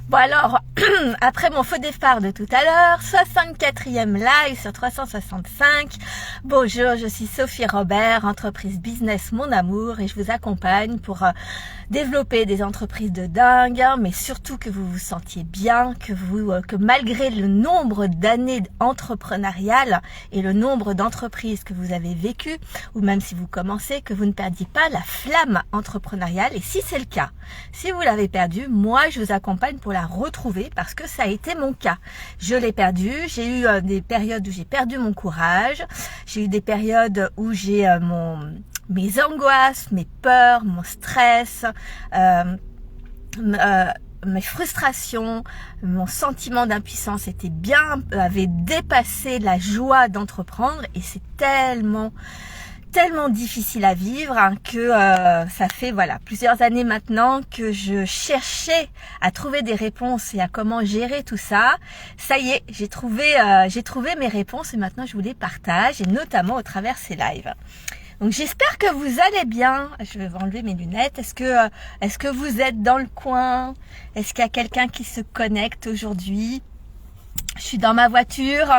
Bon alors, après mon faux départ de tout à l'heure, 64e live sur 365. Bonjour, je suis Sophie Robert, entreprise business mon amour et je vous accompagne pour développer des entreprises de dingue, mais surtout que vous vous sentiez bien, que malgré le nombre d'années entrepreneuriales et le nombre d'entreprises que vous avez vécues, ou même si vous commencez, que vous ne perdiez pas la flamme entrepreneuriale. Et si c'est le cas, si vous l'avez perdu, moi je vous accompagne pour la retrouver parce que ça a été mon cas. Je l'ai perdu, j'ai eu des périodes où j'ai perdu mon courage, j'ai eu des périodes où j'ai mes angoisses, mes peurs, mon stress, mes frustrations, mon sentiment d'impuissance avait dépassé la joie d'entreprendre et c'est tellement difficile à vivre que ça fait plusieurs années maintenant que je cherchais à trouver des réponses et à comment gérer tout ça. Ça y est, j'ai trouvé mes réponses et maintenant je vous les partage et notamment au travers ces lives. Donc j'espère que vous allez bien. Je vais enlever mes lunettes. Est-ce que vous êtes dans le coin? Est-ce qu'il y a quelqu'un qui se connecte aujourd'hui? Je suis dans ma voiture,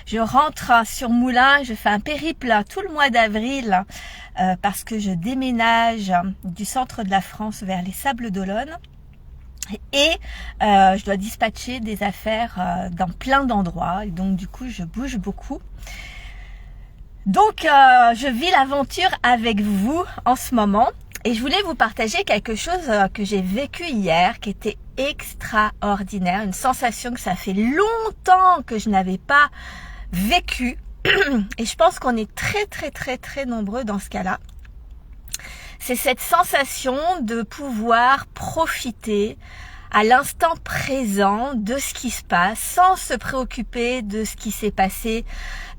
je rentre sur Moulins, je fais un périple tout le mois d'avril parce que je déménage du centre de la France vers les Sables d'Olonne et je dois dispatcher des affaires dans plein d'endroits et donc du coup je bouge beaucoup. Donc je vis l'aventure avec vous en ce moment. Et je voulais vous partager quelque chose que j'ai vécu hier, qui était extraordinaire, une sensation que ça fait longtemps que je n'avais pas vécue. Et je pense qu'on est très nombreux dans ce cas-là. C'est cette sensation de pouvoir profiter à l'instant présent de ce qui se passe, sans se préoccuper de ce qui s'est passé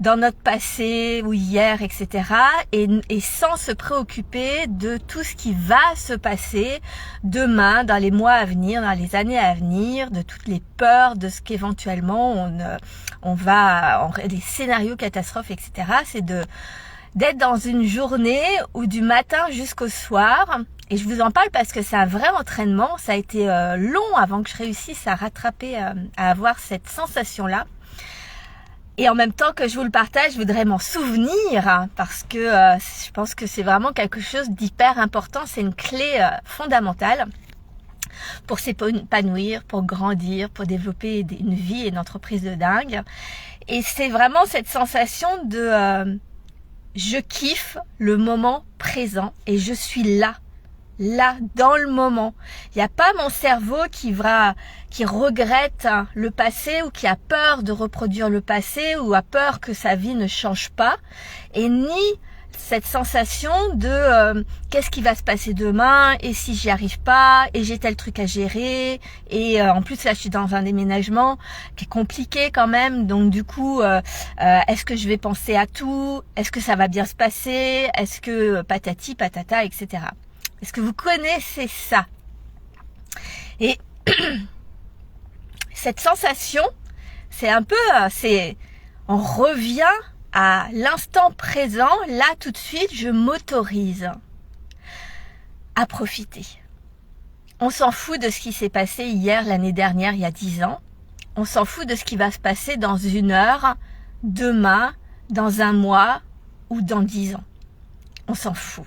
dans notre passé ou hier, etc. Et sans se préoccuper de tout ce qui va se passer demain, dans les mois à venir, dans les années à venir, de toutes les peurs, de ce qu'éventuellement des scénarios catastrophes, etc. C'est d'être dans une journée ou du matin jusqu'au soir. Et je vous en parle parce que c'est un vrai entraînement. Ça a été long avant que je réussisse à rattraper, à avoir cette sensation-là. Et en même temps que je vous le partage, je voudrais m'en souvenir parce que je pense que c'est vraiment quelque chose d'hyper important. C'est une clé fondamentale pour s'épanouir, pour grandir, pour développer une vie et une entreprise de dingue. Et c'est vraiment cette sensation de je kiffe le moment présent et je suis là dans le moment. Il n'y a pas mon cerveau qui regrette le passé ou qui a peur de reproduire le passé ou a peur que sa vie ne change pas, et ni cette sensation de qu'est-ce qui va se passer demain et si j'y arrive pas et j'ai tel truc à gérer et en plus là je suis dans un déménagement qui est compliqué quand même, donc du coup est-ce que je vais penser à tout, est-ce que ça va bien se passer, est-ce que patati patata, etc. Est-ce que vous connaissez ça? Et cette sensation, c'est un peu, on revient à l'instant présent. Là, tout de suite, je m'autorise à profiter. On s'en fout de ce qui s'est passé hier, l'année dernière, il y a 10 ans. On s'en fout de ce qui va se passer dans 1 heure, demain, dans 1 mois ou dans 10 ans. On s'en fout.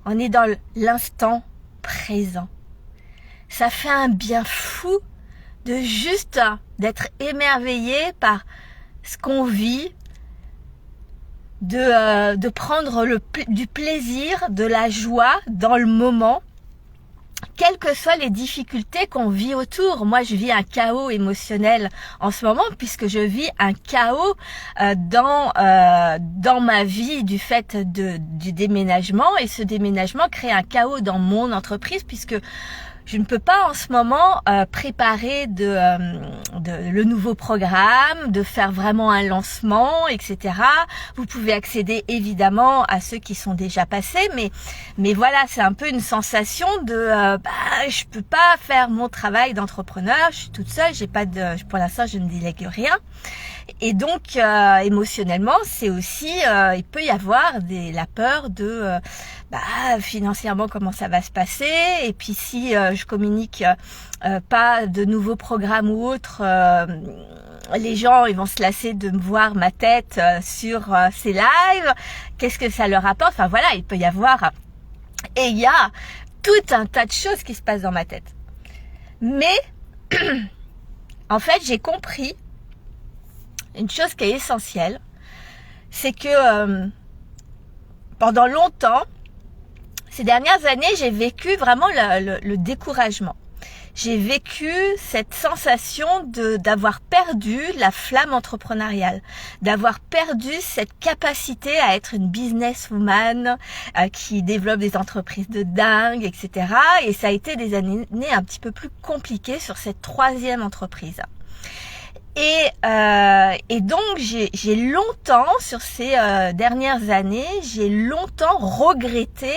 On est dans l'instant présent. Ça fait un bien fou de juste d'être émerveillé par ce qu'on vit, de prendre du plaisir, de la joie dans le moment, quelles que soient les difficultés qu'on vit autour. Moi, je vis un chaos émotionnel en ce moment puisque je vis un chaos dans ma vie du fait du déménagement, et ce déménagement crée un chaos dans mon entreprise puisque je ne peux pas en ce moment préparer le nouveau programme, de faire vraiment un lancement, etc. Vous pouvez accéder évidemment à ceux qui sont déjà passés, mais voilà, c'est un peu une sensation de je peux pas faire mon travail d'entrepreneur, je suis toute seule, pour l'instant je ne délègue rien. Et donc émotionnellement, c'est aussi il peut y avoir la peur de financièrement comment ça va se passer, et puis si je communique pas de nouveaux programmes ou autres, les gens ils vont se lasser de me voir ma tête sur ces lives, qu'est-ce que ça leur apporte, enfin voilà, il peut y avoir, et il y a tout un tas de choses qui se passent dans ma tête. Mais en fait j'ai compris une chose qui est essentielle, c'est que pendant longtemps, ces dernières années, j'ai vécu vraiment le découragement. J'ai vécu cette sensation d'avoir perdu la flamme entrepreneuriale, d'avoir perdu cette capacité à être une businesswoman qui développe des entreprises de dingue, etc. Et ça a été des années un petit peu plus compliquées sur cette troisième entreprise. Et donc j'ai longtemps, sur ces dernières années, j'ai longtemps regretté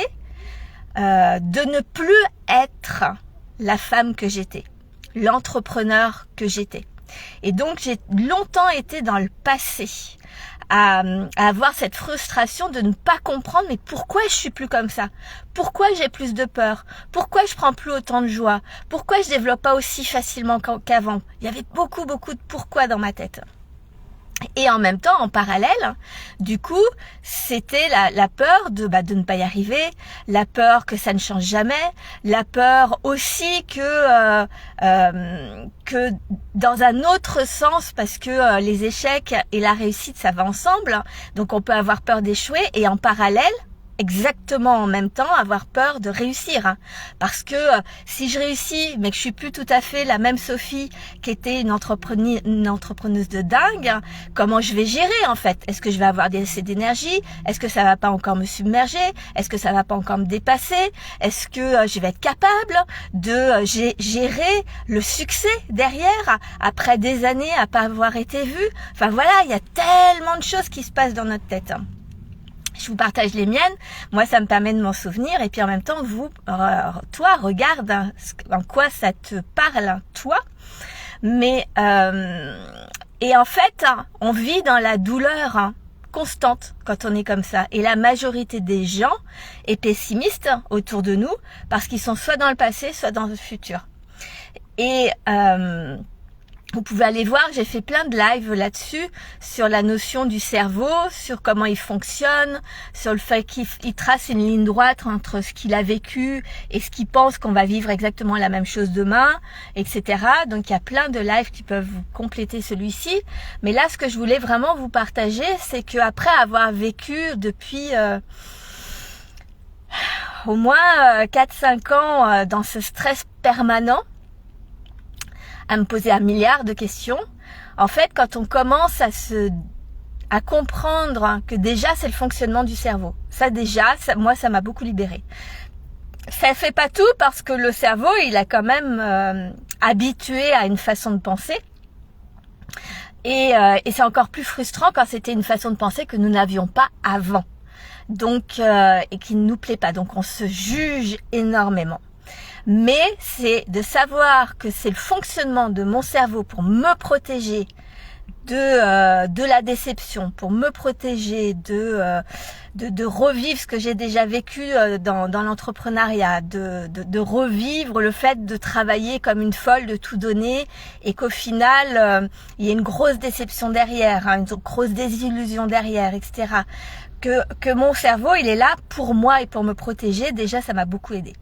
de ne plus être la femme que j'étais, l'entrepreneur que j'étais. Et donc j'ai longtemps été dans le passé, à avoir cette frustration de ne pas comprendre, mais pourquoi je suis plus comme ça? Pourquoi j'ai plus de peur? Pourquoi je prends plus autant de joie? Pourquoi je développe pas aussi facilement qu'avant? Il y avait beaucoup de pourquoi dans ma tête. Et en même temps, en parallèle, du coup, c'était la peur de ne pas y arriver, la peur que ça ne change jamais, la peur aussi que dans un autre sens, parce que les échecs et la réussite, ça va ensemble, donc on peut avoir peur d'échouer, et en parallèle, exactement en même temps, avoir peur de réussir. Parce que si je réussis, mais que je suis plus tout à fait la même Sophie qui était une entrepreneuse de dingue, comment je vais gérer en fait? Est-ce que je vais avoir assez d'énergie? Est-ce que ça va pas encore me submerger? Est-ce que ça va pas encore me dépasser? Est-ce que je vais être capable de gérer le succès derrière, après des années à pas avoir été vue? Enfin voilà, il y a tellement de choses qui se passent dans notre tête. Je vous partage les miennes, moi ça me permet de m'en souvenir, et puis en même temps, toi, regarde en quoi ça te parle, toi. Mais et en fait, on vit dans la douleur constante quand on est comme ça. Et la majorité des gens est pessimiste autour de nous parce qu'ils sont soit dans le passé, soit dans le futur. Et vous pouvez aller voir, j'ai fait plein de lives là-dessus, sur la notion du cerveau, sur comment il fonctionne, sur le fait qu'il trace une ligne droite entre ce qu'il a vécu et ce qu'il pense qu'on va vivre exactement la même chose demain, etc. Donc il y a plein de lives qui peuvent vous compléter celui-ci. Mais là, ce que je voulais vraiment vous partager, c'est qu'après avoir vécu depuis au moins 4-5 ans dans ce stress permanent, à me poser un milliard de questions. En fait, quand on commence à comprendre que déjà c'est le fonctionnement du cerveau, moi ça m'a beaucoup libérée. Ça fait pas tout parce que le cerveau il a quand même habitué à une façon de penser. Et c'est encore plus frustrant quand c'était une façon de penser que nous n'avions pas avant. Donc et qui ne nous plaît pas. Donc on se juge énormément. Mais c'est de savoir que c'est le fonctionnement de mon cerveau pour me protéger de la déception, pour me protéger de revivre ce que j'ai déjà vécu dans l'entrepreneuriat, de revivre le fait de travailler comme une folle, de tout donner, et qu'au final il y a une grosse déception derrière, une grosse désillusion derrière, etc. Que mon cerveau il est là pour moi et pour me protéger, déjà ça m'a beaucoup aidé.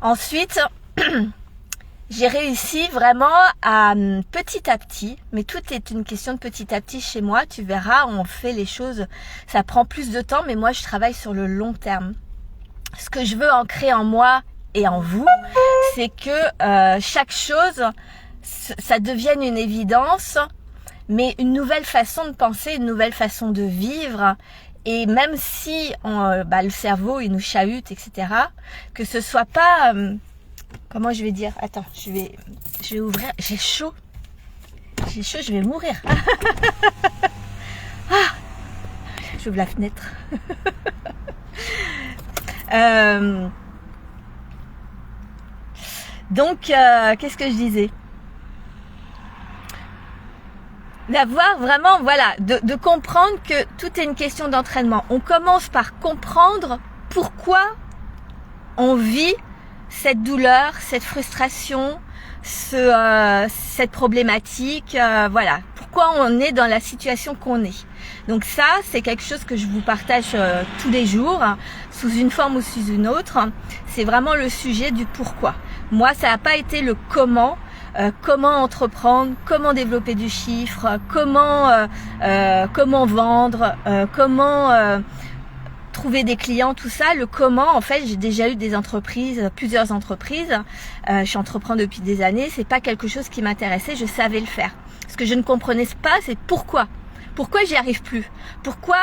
Ensuite, j'ai réussi vraiment à petit à petit, mais tout est une question de petit à petit chez moi, tu verras, on fait les choses, ça prend plus de temps, mais moi je travaille sur le long terme. Ce que je veux ancrer en moi et en vous, c'est que chaque chose, ça devienne une évidence, mais une nouvelle façon de penser, une nouvelle façon de vivre. Et même si le cerveau il nous chahute, etc., que ce soit pas comment je vais dire, attends, je vais ouvrir, j'ai chaud, je vais mourir. J'ouvre la fenêtre. Donc qu'est-ce que je disais? D'avoir vraiment, voilà, de comprendre que tout est une question d'entraînement. On commence par comprendre pourquoi on vit cette douleur, cette frustration, cette problématique, voilà, pourquoi on est dans la situation qu'on est. Donc ça, c'est quelque chose que je vous partage tous les jours, sous une forme ou sous une autre. C'est vraiment le sujet du pourquoi. Moi, ça n'a pas été le comment. Comment entreprendre, comment développer du chiffre, comment vendre, comment trouver des clients, tout ça. Le comment, en fait, j'ai déjà eu des entreprises, plusieurs entreprises. Je suis entrepreneur depuis des années. C'est pas quelque chose qui m'intéressait. Je savais le faire. Ce que je ne comprenais pas, c'est pourquoi. Pourquoi j'y arrive plus? Pourquoi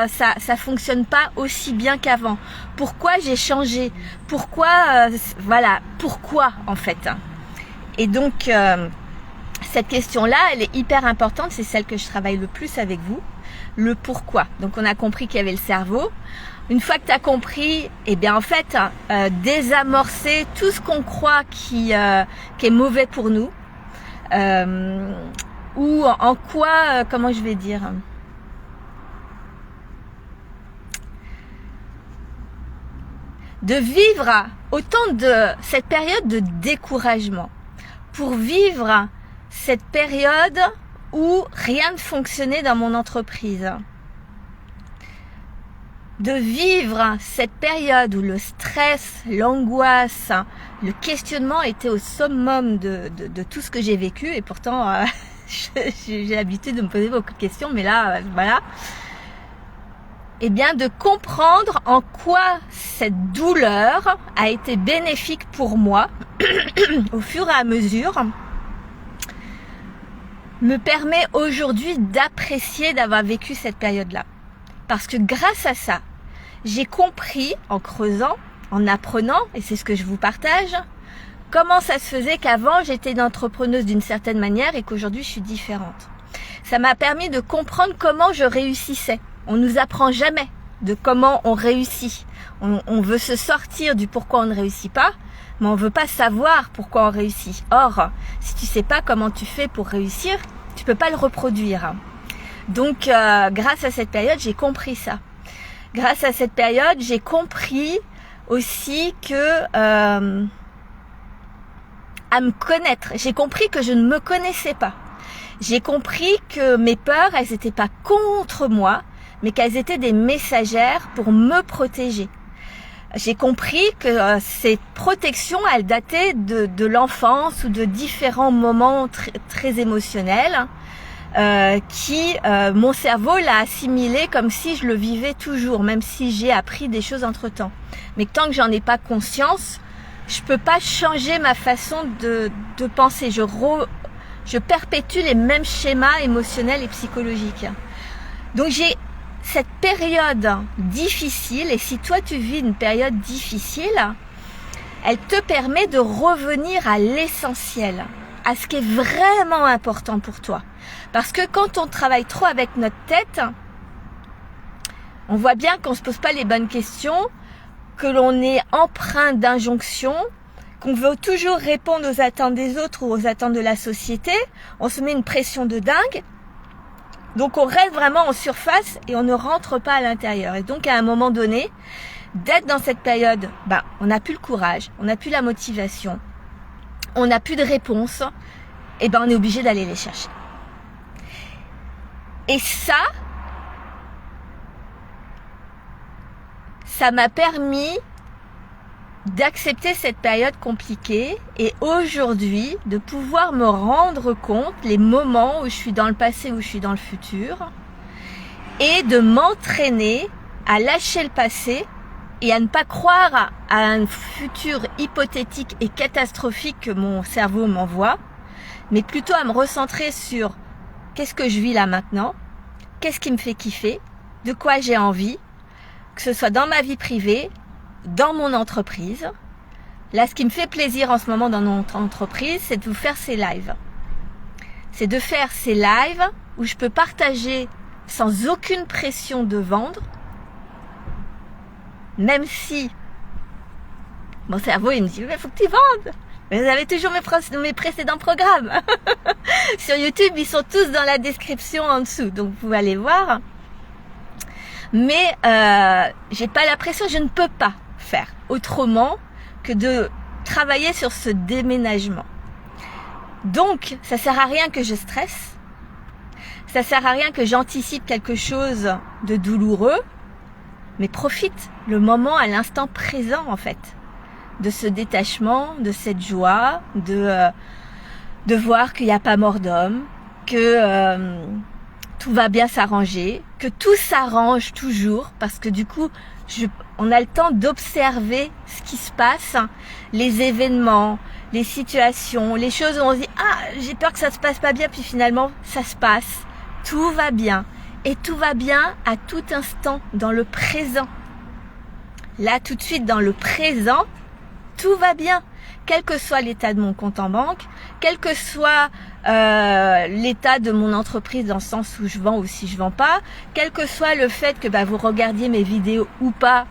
ça fonctionne pas aussi bien qu'avant? Pourquoi j'ai changé? Pourquoi voilà, pourquoi en fait? Et donc cette question-là, elle est hyper importante. C'est celle que je travaille le plus avec vous. Le pourquoi. Donc on a compris qu'il y avait le cerveau. Une fois que tu as compris, eh bien en fait, désamorcer tout ce qu'on croit qui est mauvais pour nous. Ou en quoi, comment je vais dire, de vivre autant de cette période de découragement pour vivre cette période où rien ne fonctionnait dans mon entreprise. De vivre cette période où le stress, l'angoisse, le questionnement était au summum de tout ce que j'ai vécu et pourtant j'ai l'habitude de me poser beaucoup de questions, mais là, voilà. Eh bien, de comprendre en quoi cette douleur a été bénéfique pour moi au fur et à mesure me permet aujourd'hui d'apprécier d'avoir vécu cette période-là. Parce que grâce à ça, j'ai compris en creusant, en apprenant, et c'est ce que je vous partage, comment ça se faisait qu'avant j'étais une entrepreneuse d'une certaine manière et qu'aujourd'hui je suis différente. Ça m'a permis de comprendre comment je réussissais. On nous apprend jamais de comment on réussit. On veut se sortir du pourquoi on ne réussit pas, mais on veut pas savoir pourquoi on réussit. Or, si tu sais pas comment tu fais pour réussir, tu peux pas le reproduire. Donc, grâce à cette période, j'ai compris ça. Grâce à cette période, j'ai compris aussi que à me connaître. J'ai compris que je ne me connaissais pas. J'ai compris que mes peurs, elles n'étaient pas contre moi, mais qu'elles étaient des messagères pour me protéger. J'ai compris que ces protections, elles dataient de l'enfance ou de différents moments très émotionnels qui, mon cerveau l'a assimilé comme si je le vivais toujours, même si j'ai appris des choses entre-temps. Mais tant que j'en ai pas conscience, je peux pas changer ma façon de penser. Je perpétue les mêmes schémas émotionnels et psychologiques. Donc j'ai cette période difficile, et si toi tu vis une période difficile, elle te permet de revenir à l'essentiel, à ce qui est vraiment important pour toi. Parce que quand on travaille trop avec notre tête, on voit bien qu'on ne se pose pas les bonnes questions, que l'on est empreint d'injonctions, qu'on veut toujours répondre aux attentes des autres ou aux attentes de la société. On se met une pression de dingue. Donc on reste vraiment en surface et on ne rentre pas à l'intérieur. Et donc à un moment donné, d'être dans cette période, on n'a plus le courage, on n'a plus la motivation, on n'a plus de réponse, et on est obligé d'aller les chercher. Et ça m'a permis d'accepter cette période compliquée et aujourd'hui de pouvoir me rendre compte les moments où je suis dans le passé, où je suis dans le futur et de m'entraîner à lâcher le passé et à ne pas croire à un futur hypothétique et catastrophique que mon cerveau m'envoie, mais plutôt à me recentrer sur qu'est-ce que je vis là maintenant, qu'est-ce qui me fait kiffer, de quoi j'ai envie, que ce soit dans ma vie privée, dans mon entreprise. Là, ce qui me fait plaisir en ce moment dans notre entreprise, c'est de vous faire ces lives. C'est de faire ces lives où je peux partager sans aucune pression de vendre, même si mon cerveau il me dit mais faut que tu vendes. Mais vous avez toujours mes précédents programmes. Sur YouTube, ils sont tous dans la description en dessous, donc vous allez voir. mais j'ai pas la pression, je ne peux pas faire autrement que de travailler sur ce déménagement. Donc, ça sert à rien que je stresse, ça sert à rien que j'anticipe quelque chose de douloureux, mais profite le moment à l'instant présent en fait, de ce détachement, de cette joie, de voir qu'il n'y a pas mort d'homme, que tout va bien s'arranger, que tout s'arrange toujours, parce que du coup, on a le temps d'observer ce qui se passe, les événements, les situations, les choses où on se dit « Ah, j'ai peur que ça se passe pas bien », puis finalement, ça se passe, tout va bien. Et tout va bien à tout instant, dans le présent. Là, tout de suite, dans le présent, tout va bien. Quel que soit l'état de mon compte en banque, quel que soit l'état de mon entreprise dans le sens où je vends ou si je vends pas, quel que soit le fait que vous regardiez mes vidéos ou pas,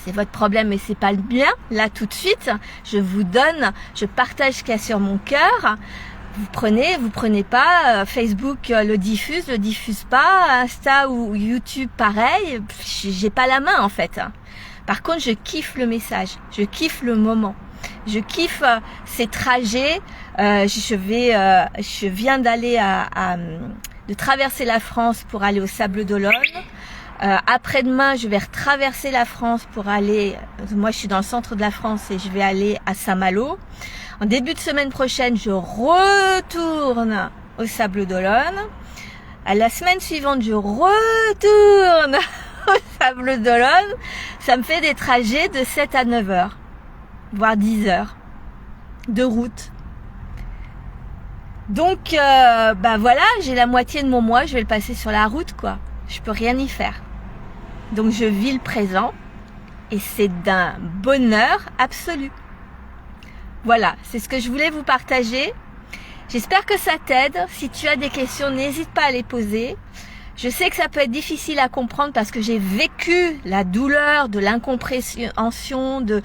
c'est votre problème mais c'est pas le mien. Là, tout de suite, je partage ce qu'il y a sur mon cœur. Vous prenez pas, Facebook le diffuse pas, Insta ou YouTube pareil, j'ai pas la main en fait. Par contre, je kiffe le message, je kiffe le moment, je kiffe ces trajets. Je viens d'aller de traverser la France pour aller au Sables d'Olonne. Après-demain, je vais retraverser la France pour aller, moi je suis dans le centre de la France et je vais aller à Saint-Malo. En début de semaine prochaine, je retourne au Sables d'Olonne. À la semaine suivante, je retourne au Sables d'Olonne. Ça me fait des trajets de 7 à 9 heures, voire 10 heures de route. Donc, voilà, j'ai la moitié de mon mois, je vais le passer sur la route, quoi. Je peux rien y faire. Donc, je vis le présent et c'est d'un bonheur absolu. Voilà, c'est ce que je voulais vous partager. J'espère que ça t'aide. Si tu as des questions, n'hésite pas à les poser. Je sais que ça peut être difficile à comprendre parce que j'ai vécu la douleur, de l'incompréhension, de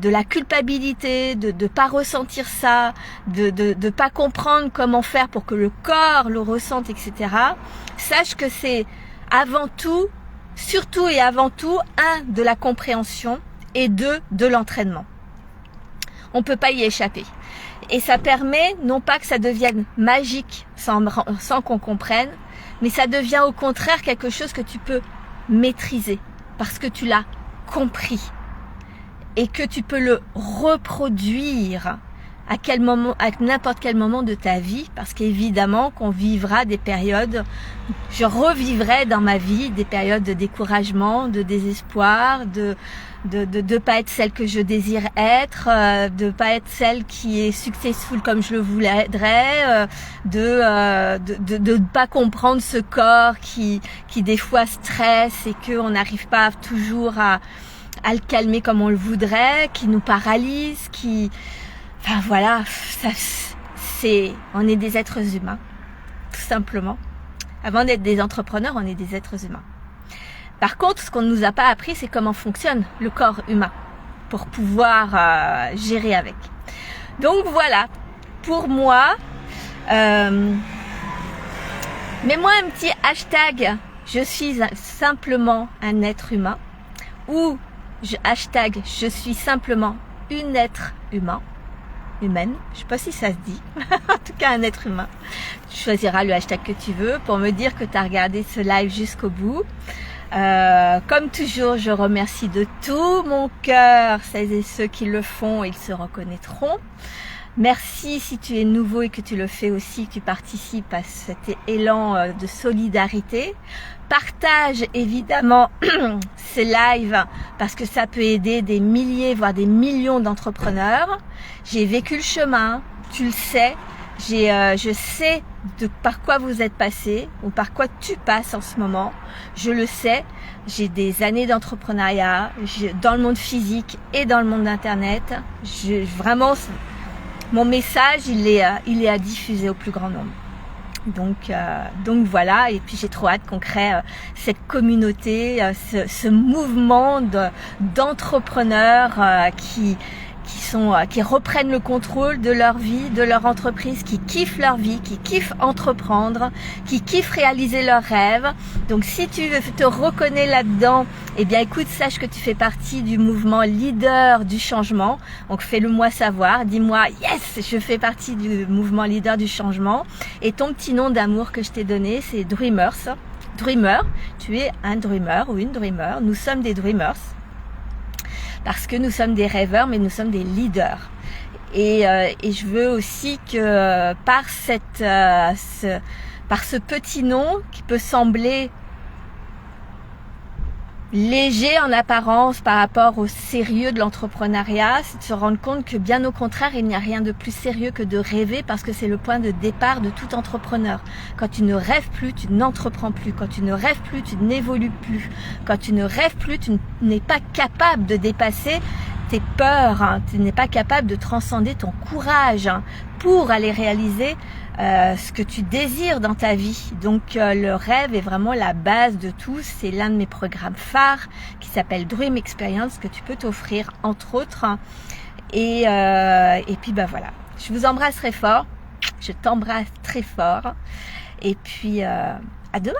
la culpabilité, de pas ressentir ça, de pas comprendre comment faire pour que le corps le ressente, etc. Sache que c'est avant tout, surtout et avant tout, de la compréhension et de l'entraînement. On peut pas y échapper. Et ça permet, non pas que ça devienne magique sans qu'on comprenne, mais ça devient au contraire quelque chose que tu peux maîtriser parce que tu l'as compris et que tu peux le reproduire à n'importe quel moment de ta vie, parce qu'évidemment qu'on vivra des périodes, je revivrai dans ma vie des périodes de découragement, de désespoir, de pas être celle que je désire être, de pas être celle qui est successful comme je le voudrais, de pas comprendre ce corps qui des fois stresse et que on n'arrive pas toujours à le calmer comme on le voudrait, qui nous paralyse, enfin voilà, on est des êtres humains, tout simplement. Avant d'être des entrepreneurs, on est des êtres humains. Par contre, ce qu'on ne nous a pas appris, c'est comment fonctionne le corps humain pour pouvoir gérer avec. Donc voilà, pour moi, mets-moi un petit hashtag, je suis simplement un être humain, ou hashtag, je suis simplement une être humain. Humaine, je sais pas si ça se dit, en tout cas un être humain. Tu choisiras le hashtag que tu veux pour me dire que tu as regardé ce live jusqu'au bout. Comme toujours, je remercie de tout mon cœur celles et ceux qui le font, ils se reconnaîtront. Merci si tu es nouveau et que tu le fais aussi, que tu participes à cet élan de solidarité. Partage évidemment ces lives parce que ça peut aider des milliers, voire des millions d'entrepreneurs. J'ai vécu le chemin, tu le sais. Je sais par quoi vous êtes passé ou par quoi tu passes en ce moment. Je le sais. J'ai des années d'entrepreneuriat dans le monde physique et dans le monde d'internet. Vraiment, mon message, il est à diffuser au plus grand nombre. Donc voilà, et puis j'ai trop hâte qu'on crée cette communauté, ce mouvement d'entrepreneurs qui qui reprennent le contrôle de leur vie, de leur entreprise, qui kiffent leur vie, qui kiffent entreprendre, qui kiffent réaliser leurs rêves. Donc si tu te reconnais là-dedans, eh bien écoute, sache que tu fais partie du mouvement leader du changement. Donc fais-le moi savoir, dis-moi yes, je fais partie du mouvement leader du changement. Et ton petit nom d'amour que je t'ai donné, c'est Dreamers. Dreamer, tu es un dreamer ou une dreamer, nous sommes des dreamers. Parce que nous sommes des rêveurs, mais nous sommes des leaders. Et je veux aussi que par ce petit nom qui peut sembler léger en apparence par rapport au sérieux de l'entrepreneuriat, c'est de se rendre compte que bien au contraire, il n'y a rien de plus sérieux que de rêver parce que c'est le point de départ de tout entrepreneur. Quand tu ne rêves plus, tu n'entreprends plus. Quand tu ne rêves plus, tu n'évolues plus. Quand tu ne rêves plus, tu n'es pas capable de dépasser tes peurs, hein. Tu n'es pas capable de transcender ton courage pour aller réaliser ce que tu désires dans ta vie. Donc le rêve est vraiment la base de tout. C'est l'un de mes programmes phares qui s'appelle Dream Experience que tu peux t'offrir entre autres. Et puis voilà. Je vous embrasse très fort. Je t'embrasse très fort. Et puis à demain.